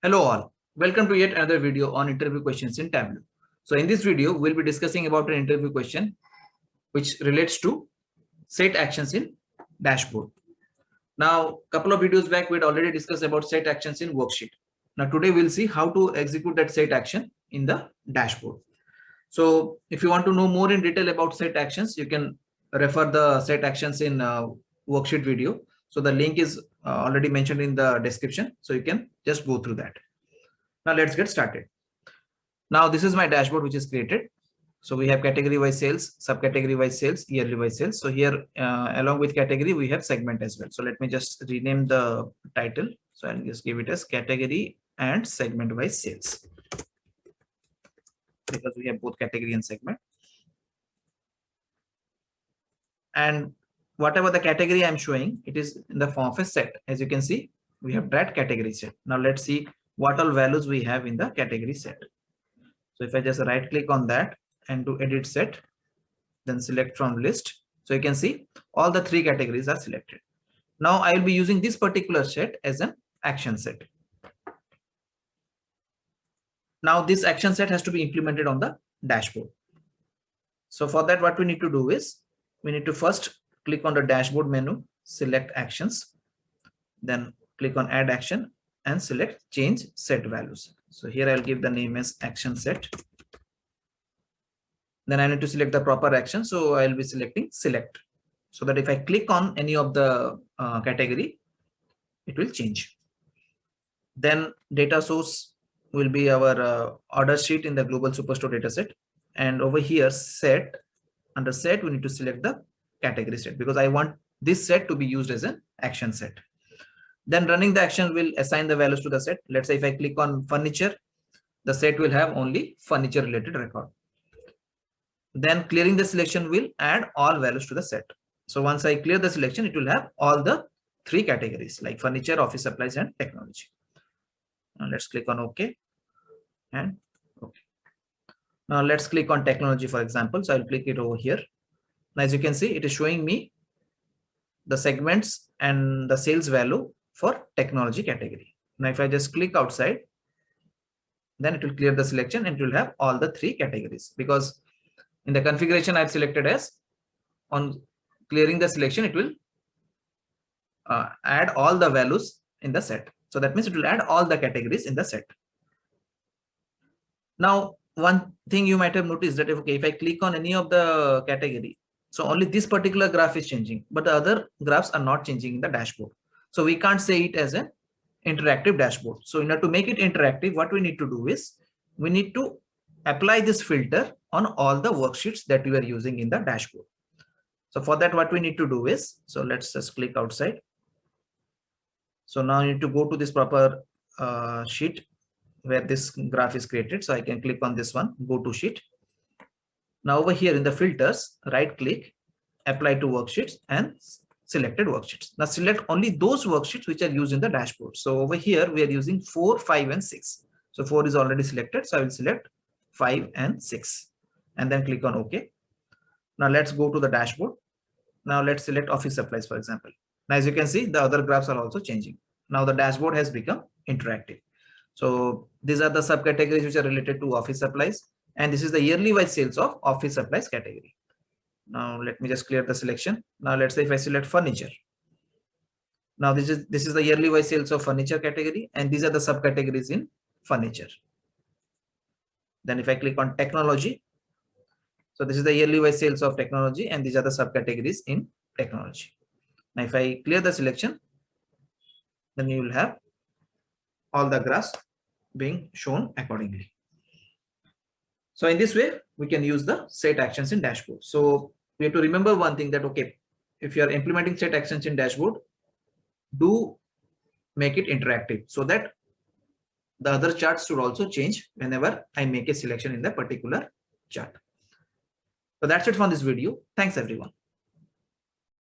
Hello all, welcome to yet another video on interview questions in Tableau. So in this video, we'll be discussing about an interview question which relates to set actions in dashboard. Now, couple of videos back, we'd already discussed about set actions in worksheet. Now today we'll see how to execute that set action in the dashboard. So if you want to know more in detail about set actions, you can refer the set actions in worksheet video. So the link is already mentioned in the description. So you can just go through that. Now let's get started. Now this is my dashboard which is created. So we have category wise sales, subcategory wise sales, yearly wise sales. So here along with category, we have segment as well. So let me just rename the title. So I'll just give it as category and segment wise sales, because we have both category and segment. And whatever the category I'm showing, it is in the form of a set. As you can see, we have that category set. Now let's see what all values we have in the category set. So if I just right click on that and do edit set, then select from list. So you can see all the three categories are selected. Now I will be using this particular set as an action set. Now this action set has to be implemented on the dashboard. So for that, what we need to do is we need to first click on the dashboard menu, select actions, then click on add action and select change set values. So here I'll give the name as action set. Then I need to select the proper action. So I'll be selecting select, so that if I click on any of the category, it will change. Then data source will be our order sheet in the global superstore dataset. And over here set, under set, we need to select the category set, because I want this set to be used as an action set. Then running the action will assign the values to the set. Let's say if I click on furniture, the set will have only furniture related record. Then clearing the selection will add all values to the set. So once I clear the selection, it will have all the three categories like furniture, office supplies, and technology. Now let's click on OK and OK. Now let's click on technology, for example. So I'll click it over here. Now as you can see, it is showing me the segments and the sales value for technology category. Now if I just click outside, then it will clear the selection and it will have all the three categories, because in the configuration I've selected as on clearing the selection, it will add all the values in the set. So that means it will add all the categories in the set. Now, one thing you might have noticed that if I click on any of the category, so only this particular graph is changing, but the other graphs are not changing in the dashboard. So we can't say it as an interactive dashboard. So in order to make it interactive, what we need to do is we need to apply this filter on all the worksheets that we are using in the dashboard. So for that, what we need to do is, so let's just click outside. So now I need to go to this proper sheet where this graph is created. So I can click on this one, go to sheet. Now over here in the filters, right click, apply to worksheets and selected worksheets. Now select only those worksheets which are used in the dashboard. So over here, we are using 4, 5, and 6. So 4 is already selected. So I will select 5 and 6 and then click on OK. Now let's go to the dashboard. Now let's select office supplies, for example. Now as you can see, the other graphs are also changing. Now the dashboard has become interactive. So these are the subcategories which are related to office supplies, and this is the yearly wise sales of office supplies category. Now let me just clear the selection. Now let's say if I select furniture. Now this is the yearly wise sales of furniture category, and these are the subcategories in furniture. Then if I click on technology, so this is the yearly wise sales of technology, and these are the subcategories in technology. Now if I clear the selection, then you will have all the graphs being shown accordingly. So in this way, we can use the set actions in dashboard. So we have to remember one thing, that okay, if you are implementing set actions in dashboard, do make it interactive so that the other charts should also change whenever I make a selection in the particular chart. So that's it from this video. Thanks everyone.